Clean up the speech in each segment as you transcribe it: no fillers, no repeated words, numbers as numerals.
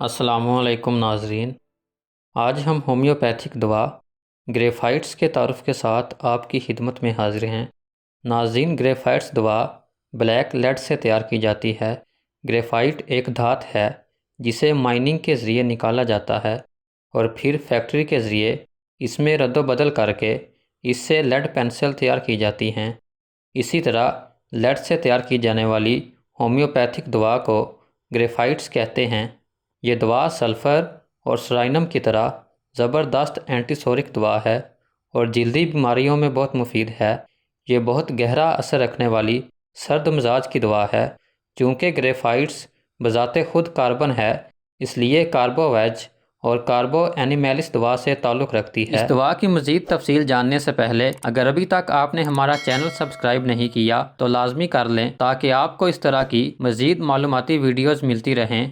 السلام علیکم ناظرین، آج ہم ہومیوپیتھک دوا گریفائٹس کے تعارف کے ساتھ آپ کی خدمت میں حاضر ہیں۔ ناظرین، گریفائٹس دوا بلیک لیڈ سے تیار کی جاتی ہے۔ گریفائٹ ایک دھات ہے جسے مائننگ کے ذریعے نکالا جاتا ہے اور پھر فیکٹری کے ذریعے اس میں رد و بدل کر کے اس سے لیڈ پینسل تیار کی جاتی ہیں۔ اسی طرح لیڈ سے تیار کی جانے والی ہومیوپیتھک دوا کو گریفائٹس کہتے ہیں۔ یہ دوا سلفر اور سرائنم کی طرح زبردست اینٹی سورک دوا ہے اور جلدی بیماریوں میں بہت مفید ہے۔ یہ بہت گہرا اثر رکھنے والی سرد مزاج کی دوا ہے۔ چونکہ گریفائٹس بذات خود کاربن ہے، اس لیے کاربو ویج اور کاربو اینیمیلس دوا سے تعلق رکھتی ہے۔ اس دوا کی مزید تفصیل جاننے سے پہلے اگر ابھی تک آپ نے ہمارا چینل سبسکرائب نہیں کیا تو لازمی کر لیں تاکہ آپ کو اس طرح کی مزید معلوماتی ویڈیوز ملتی رہیں۔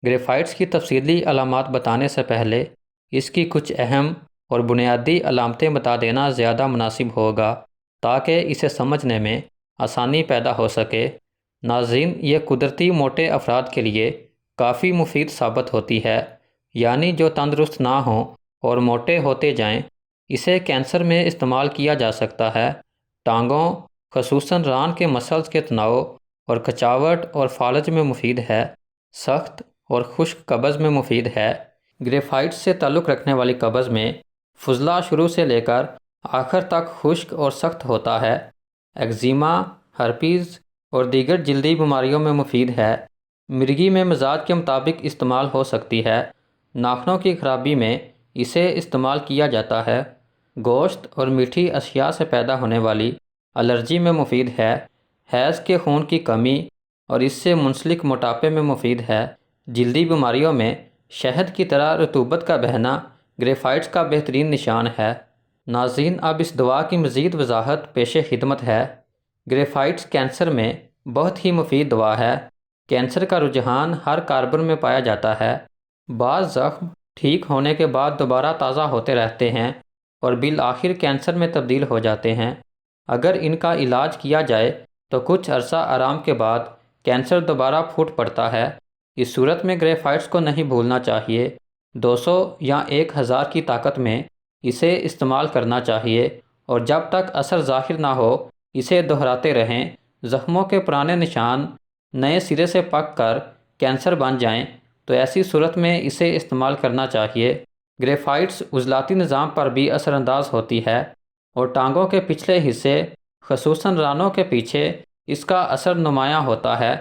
گریفائٹس کی تفصیلی علامات بتانے سے پہلے اس کی کچھ اہم اور بنیادی علامتیں بتا دینا زیادہ مناسب ہوگا تاکہ اسے سمجھنے میں آسانی پیدا ہو سکے۔ ناظرین، یہ قدرتی موٹے افراد کے لیے کافی مفید ثابت ہوتی ہے، یعنی جو تندرست نہ ہوں اور موٹے ہوتے جائیں۔ اسے کینسر میں استعمال کیا جا سکتا ہے۔ ٹانگوں، خصوصاً ران کے مسلز کے تناؤ اور کھچاوٹ اور فالج میں مفید ہے۔ سخت اور خشک قبض میں مفید ہے۔ گریفائٹس سے تعلق رکھنے والی قبض میں فضلہ شروع سے لے کر آخر تک خشک اور سخت ہوتا ہے۔ ایگزیما، ہرپیز اور دیگر جلدی بیماریوں میں مفید ہے۔ مرگی میں مزاج کے مطابق استعمال ہو سکتی ہے۔ ناخنوں کی خرابی میں اسے استعمال کیا جاتا ہے۔ گوشت اور میٹھی اشیاء سے پیدا ہونے والی الرجی میں مفید ہے۔ حیض کے خون کی کمی اور اس سے منسلک موٹاپے میں مفید ہے۔ جلدی بیماریوں میں شہد کی طرح رطوبت کا بہنا گریفائٹس کا بہترین نشان ہے۔ ناظرین، اب اس دوا کی مزید وضاحت پیش خدمت ہے۔ گریفائٹس کینسر میں بہت ہی مفید دوا ہے۔ کینسر کا رجحان ہر کاربن میں پایا جاتا ہے۔ بعض زخم ٹھیک ہونے کے بعد دوبارہ تازہ ہوتے رہتے ہیں اور بالآخر کینسر میں تبدیل ہو جاتے ہیں۔ اگر ان کا علاج کیا جائے تو کچھ عرصہ آرام کے بعد کینسر دوبارہ پھوٹ پڑتا ہے۔ اس صورت میں گریفائٹس کو نہیں بھولنا چاہیے۔ 200 یا 1000 کی طاقت میں اسے استعمال کرنا چاہیے اور جب تک اثر ظاہر نہ ہو اسے دہراتے رہیں۔ زخموں کے پرانے نشان نئے سرے سے پک کر کینسر بن جائیں تو ایسی صورت میں اسے استعمال کرنا چاہیے۔ گریفائٹس عضلاتی نظام پر بھی اثر انداز ہوتی ہے اور ٹانگوں کے پچھلے حصے، خصوصاً رانوں کے پیچھے اس کا اثر نمایاں ہوتا ہے۔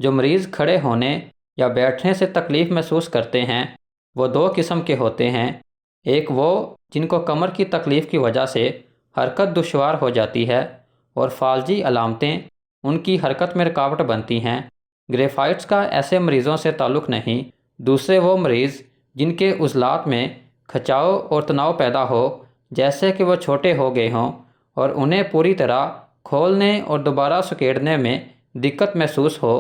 جو مریض کھڑے ہونے یا بیٹھنے سے تکلیف محسوس کرتے ہیں وہ دو قسم کے ہوتے ہیں۔ ایک وہ جن کو کمر کی تکلیف کی وجہ سے حرکت دشوار ہو جاتی ہے اور فالجی علامتیں ان کی حرکت میں رکاوٹ بنتی ہیں۔ گریفائٹس کا ایسے مریضوں سے تعلق نہیں۔ دوسرے وہ مریض جن کے عضلات میں کھچاؤ اور تناؤ پیدا ہو، جیسے کہ وہ چھوٹے ہو گئے ہوں اور انہیں پوری طرح کھولنے اور دوبارہ سکیڑنے میں دقت محسوس ہو۔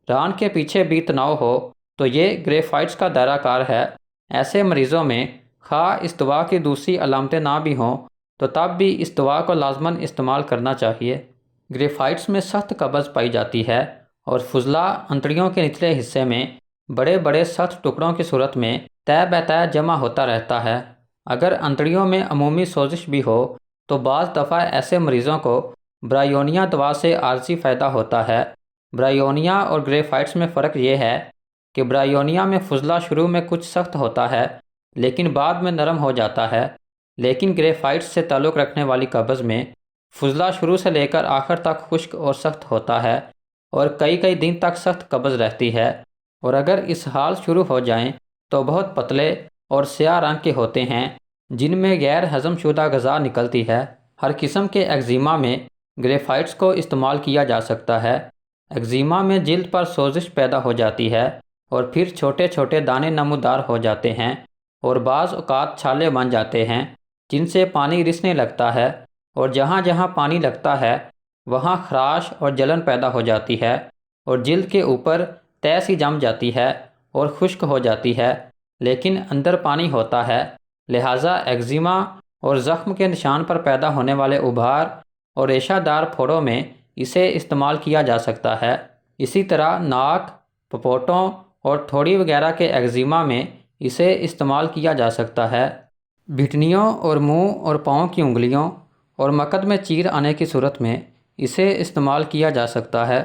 ران کے پیچھے بھی تناؤ ہو تو یہ گریفائٹس کا دائرہ کار ہے۔ ایسے مریضوں میں خواہ اس دوا کی دوسری علامتیں نہ بھی ہوں تو تب بھی اس دوا کو لازماً استعمال کرنا چاہیے۔ گریفائٹس میں سخت قبض پائی جاتی ہے اور فضلہ انتڑیوں کے نچلے حصے میں بڑے بڑے سخت ٹکڑوں کی صورت میں تہ بہ تہ جمع ہوتا رہتا ہے۔ اگر انتڑیوں میں عمومی سوزش بھی ہو تو بعض دفعہ ایسے مریضوں کو برائیونیا دوا سے عارضی فائدہ ہوتا ہے۔ برائیونیا اور گریفائٹس میں فرق یہ ہے کہ برائیونیا میں فضلہ شروع میں کچھ سخت ہوتا ہے لیکن بعد میں نرم ہو جاتا ہے، لیکن گریفائٹس سے تعلق رکھنے والی قبض میں فضلہ شروع سے لے کر آخر تک خشک اور سخت ہوتا ہے اور کئی دن تک سخت قبض رہتی ہے، اور اگر اسہال شروع ہو جائیں تو بہت پتلے اور سیاہ رنگ کے ہوتے ہیں جن میں غیر ہضم شدہ غذا نکلتی ہے۔ ہر قسم کے ایگزیما میں گریفائٹس کو استعمال کیا جا سکتا ہے۔ ایگزیما میں جلد پر سوزش پیدا ہو جاتی ہے اور پھر چھوٹے چھوٹے دانے نمودار ہو جاتے ہیں اور بعض اوقات چھالے بن جاتے ہیں جن سے پانی رسنے لگتا ہے، اور جہاں جہاں پانی لگتا ہے وہاں خراش اور جلن پیدا ہو جاتی ہے اور جلد کے اوپر تہ سی جم جاتی ہے اور خشک ہو جاتی ہے لیکن اندر پانی ہوتا ہے۔ لہٰذا ایگزیما اور زخم کے نشان پر پیدا ہونے والے ابھار اور ریشہ دار پھوڑوں میں اسے استعمال کیا جا سکتا ہے۔ اسی طرح ناک، پپوٹوں اور تھوڑی وغیرہ کے ایگزیما میں اسے استعمال کیا جا سکتا ہے۔ بھٹنیوں اور منہ اور پاؤں کی انگلیوں اور مقد میں چیر آنے کی صورت میں اسے استعمال کیا جا سکتا ہے۔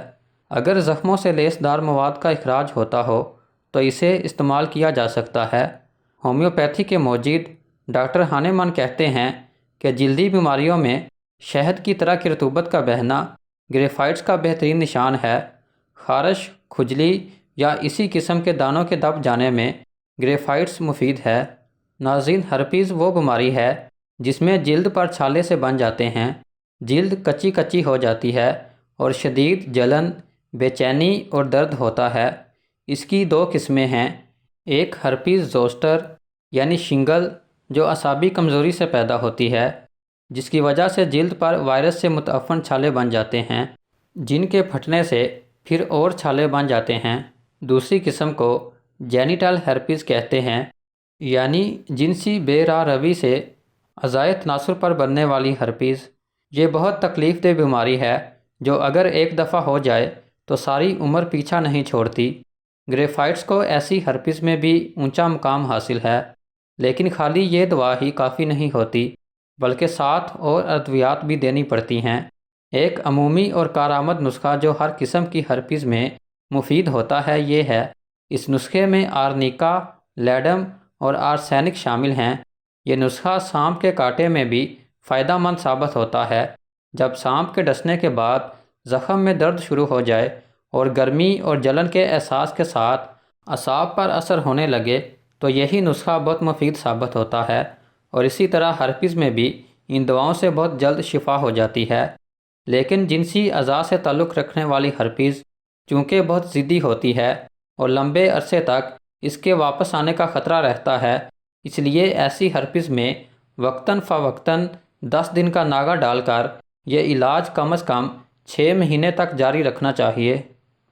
اگر زخموں سے لیس دار مواد کا اخراج ہوتا ہو تو اسے استعمال کیا جا سکتا ہے۔ ہومیوپیتھی کے موجد ڈاکٹر ہانیمان کہتے ہیں کہ جلدی بیماریوں میں شہد کی طرح کی رطوبت کا بہنا گریفائٹس کا بہترین نشان ہے۔ خارش، کھجلی یا اسی قسم کے دانوں کے دب جانے میں گریفائٹس مفید ہے۔ ناظرین، ہرپیز وہ بیماری ہے جس میں جلد پر چھالے سے بن جاتے ہیں، جلد کچی کچی ہو جاتی ہے اور شدید جلن، بے چینی اور درد ہوتا ہے۔ اس کی 2 قسمیں ہیں، ایک ہرپیز زوسٹر یعنی شنگل جو اعصابی کمزوری سے پیدا ہوتی ہے، جس کی وجہ سے جلد پر وائرس سے متعفن چھالے بن جاتے ہیں، جن کے پھٹنے سے پھر اور چھالے بن جاتے ہیں۔ دوسری قسم کو جینیٹل ہرپیز کہتے ہیں، یعنی جنسی بے راہ روی سے اعضائے تناسل پر بننے والی ہرپیز۔ یہ بہت تکلیف دہ بیماری ہے جو اگر ایک دفعہ ہو جائے تو ساری عمر پیچھا نہیں چھوڑتی۔ گریفائٹس کو ایسی ہرپیز میں بھی اونچا مقام حاصل ہے، لیکن خالی یہ دوا ہی کافی نہیں ہوتی بلکہ ساتھ اور ادویات بھی دینی پڑتی ہیں۔ ایک عمومی اور کارآمد نسخہ جو ہر قسم کی ہرپیز میں مفید ہوتا ہے یہ ہے۔ اس نسخے میں آرنیکا، لیڈم اور آرسینک شامل ہیں۔ یہ نسخہ سانپ کے کاٹے میں بھی فائدہ مند ثابت ہوتا ہے۔ جب سانپ کے ڈسنے کے بعد زخم میں درد شروع ہو جائے اور گرمی اور جلن کے احساس کے ساتھ اعصاب پر اثر ہونے لگے تو یہی نسخہ بہت مفید ثابت ہوتا ہے، اور اسی طرح ہرپیز میں بھی ان دواؤں سے بہت جلد شفا ہو جاتی ہے۔ لیکن جنسی اعضاء سے تعلق رکھنے والی ہرپیز چونکہ بہت ضدی ہوتی ہے اور لمبے عرصے تک اس کے واپس آنے کا خطرہ رہتا ہے، اس لیے ایسی ہرپیز میں وقتاً فوقتاً 10 دن کا ناغہ ڈال کر یہ علاج کم از کم 6 مہینے تک جاری رکھنا چاہیے۔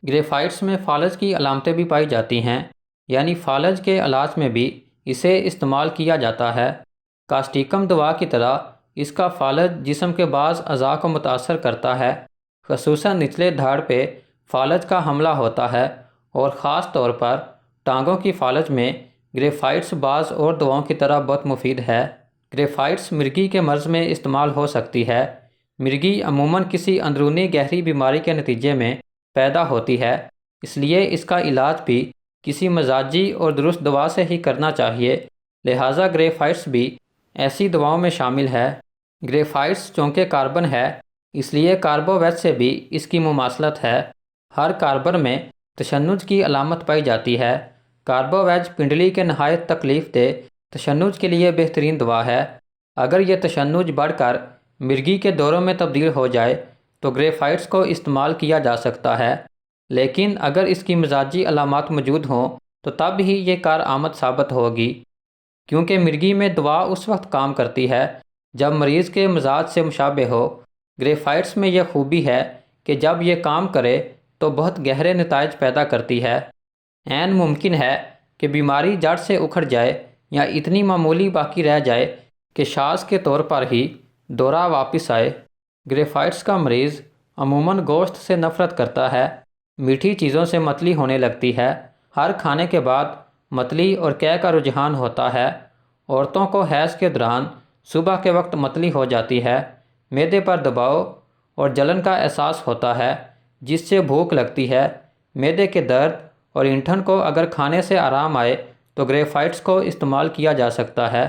گریفائٹس میں فالج کی علامتیں بھی پائی جاتی ہیں، یعنی فالج کے علاج میں بھی اسے استعمال کیا جاتا ہے۔ کاسٹیکم دوا کی طرح اس کا فالج جسم کے بعض اعضاء کو متاثر کرتا ہے، خصوصاً نچلے دھاڑ پہ فالج کا حملہ ہوتا ہے، اور خاص طور پر ٹانگوں کی فالج میں گریفائٹس بعض اور دواؤں کی طرح بہت مفید ہے۔ گریفائٹس مرگی کے مرض میں استعمال ہو سکتی ہے۔ مرگی عموماً کسی اندرونی گہری بیماری کے نتیجے میں پیدا ہوتی ہے، اس لیے اس کا علاج بھی کسی مزاجی اور درست دوا سے ہی کرنا چاہیے، لہٰذا گریفائٹس بھی ایسی دواؤں میں شامل ہے۔ گریفائٹس چونکہ کاربن ہے، اس لیے کاربوویج سے بھی اس کی مماثلت ہے۔ ہر کاربن میں تشنج کی علامت پائی جاتی ہے۔ کاربوویج پنڈلی کے نہایت تکلیف دہ تشنج کے لیے بہترین دوا ہے۔ اگر یہ تشنج بڑھ کر مرگی کے دوروں میں تبدیل ہو جائے تو گریفائٹس کو استعمال کیا جا سکتا ہے، لیکن اگر اس کی مزاجی علامات موجود ہوں تو تب ہی یہ کارآمد ثابت ہوگی، کیونکہ مرگی میں دوا اس وقت کام کرتی ہے جب مریض کے مزاج سے مشابہ ہو۔ گریفائٹس میں یہ خوبی ہے کہ جب یہ کام کرے تو بہت گہرے نتائج پیدا کرتی ہے۔ عین ممکن ہے کہ بیماری جڑ سے اکھڑ جائے یا اتنی معمولی باقی رہ جائے کہ شاذ کے طور پر ہی دورہ واپس آئے۔ گریفائٹس کا مریض عموماً گوشت سے نفرت کرتا ہے، میٹھی چیزوں سے متلی ہونے لگتی ہے، ہر کھانے کے بعد متلی اور قے کا رجحان ہوتا ہے۔ عورتوں کو حیض کے دوران صبح کے وقت متلی ہو جاتی ہے، معدے پر دباؤ اور جلن کا احساس ہوتا ہے جس سے بھوک لگتی ہے۔ معدے کے درد اور اینٹھن کو اگر کھانے سے آرام آئے تو گریفائٹس کو استعمال کیا جا سکتا ہے۔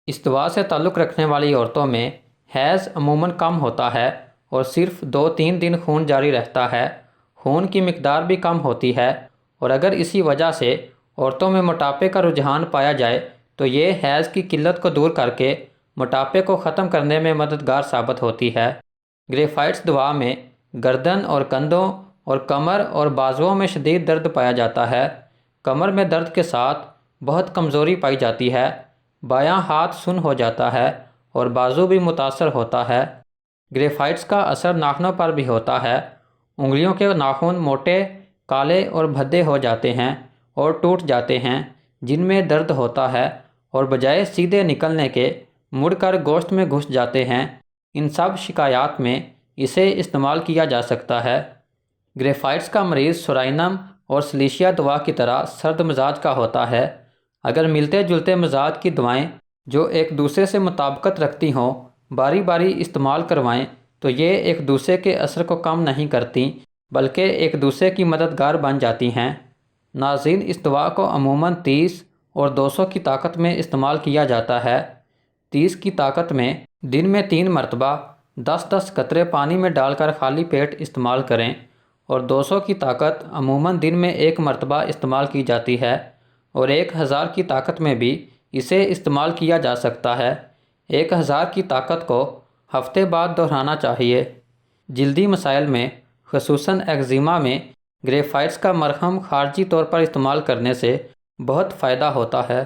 اس دوا سے تعلق رکھنے والی عورتوں میں حیض عموماً کم ہوتا ہے اور صرف 2-3 دن خون جاری رہتا ہے۔ خون کی مقدار بھی کم ہوتی ہے، اور اگر اسی وجہ سے عورتوں میں موٹاپے کا رجحان پایا جائے تو یہ حیض کی قلت کو دور کر کے موٹاپے کو ختم کرنے میں مددگار ثابت ہوتی ہے۔ گریفائٹس دوا میں گردن اور کندھوں اور کمر اور بازوؤں میں شدید درد پایا جاتا ہے۔ کمر میں درد کے ساتھ بہت کمزوری پائی جاتی ہے، بایاں ہاتھ سن ہو جاتا ہے اور بازو بھی متاثر ہوتا ہے۔ گریفائٹس کا اثر ناخنوں پر بھی ہوتا ہے۔ انگلیوں کے ناخن موٹے، کالے اور بھدے ہو جاتے ہیں اور ٹوٹ جاتے ہیں، جن میں درد ہوتا ہے اور بجائے سیدھے نکلنے کے مڑ کر گوشت میں گھس جاتے ہیں۔ ان سب شکایات میں اسے استعمال کیا جا سکتا ہے۔ گریفائٹس کا مریض سورائنم اور سلیشیا دوا کی طرح سرد مزاج کا ہوتا ہے۔ اگر ملتے جلتے مزاج کی دوائیں جو ایک دوسرے سے مطابقت رکھتی ہوں باری باری استعمال کروائیں تو یہ ایک دوسرے کے اثر کو کم نہیں کرتیں بلکہ ایک دوسرے کی مددگار بن جاتی ہیں۔ ناظرین، اس دوا کو عموماً 30 اور 200 کی طاقت میں استعمال کیا جاتا ہے۔ 30 کی طاقت میں دن میں 3 مرتبہ 10-10 قطرے پانی میں ڈال کر خالی پیٹ استعمال کریں، اور 200 کی طاقت عموماً دن میں 1 مرتبہ استعمال کی جاتی ہے، اور 1000 کی طاقت میں بھی اسے استعمال کیا جا سکتا ہے۔ 1000 کی طاقت کو ہفتے بعد دہرانا چاہیے۔ جلدی مسائل میں خصوصاً ایگزیما میں گریفائٹس کا مرہم خارجی طور پر استعمال کرنے سے بہت فائدہ ہوتا ہے۔